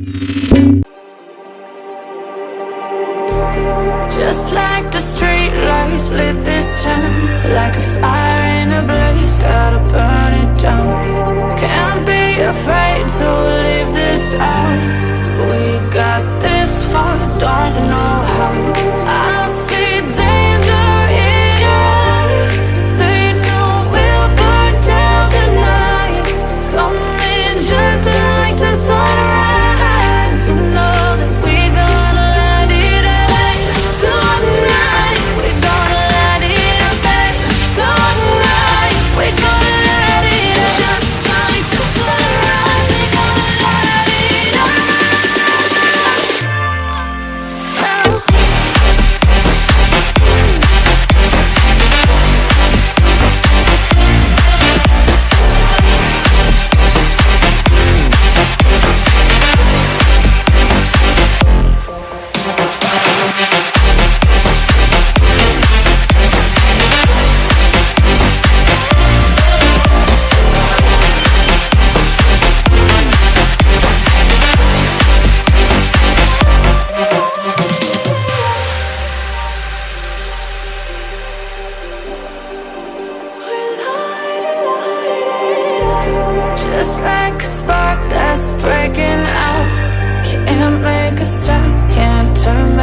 Just like the street lights lit this town, like a fire in a blaze, gotta burn it down. Can't be afraid to leave this out. We got this far, don't know how. I see danger in your eyes. They know we'll burn down the night. Coming just like the sunrise. You know that we're gonna light it up tonight. We're gonna light it up tonight. We're gonna light it up just like the sunrise. We're gonna light it up now. Just like a spark that's breaking out. Can't make a stop, can't turn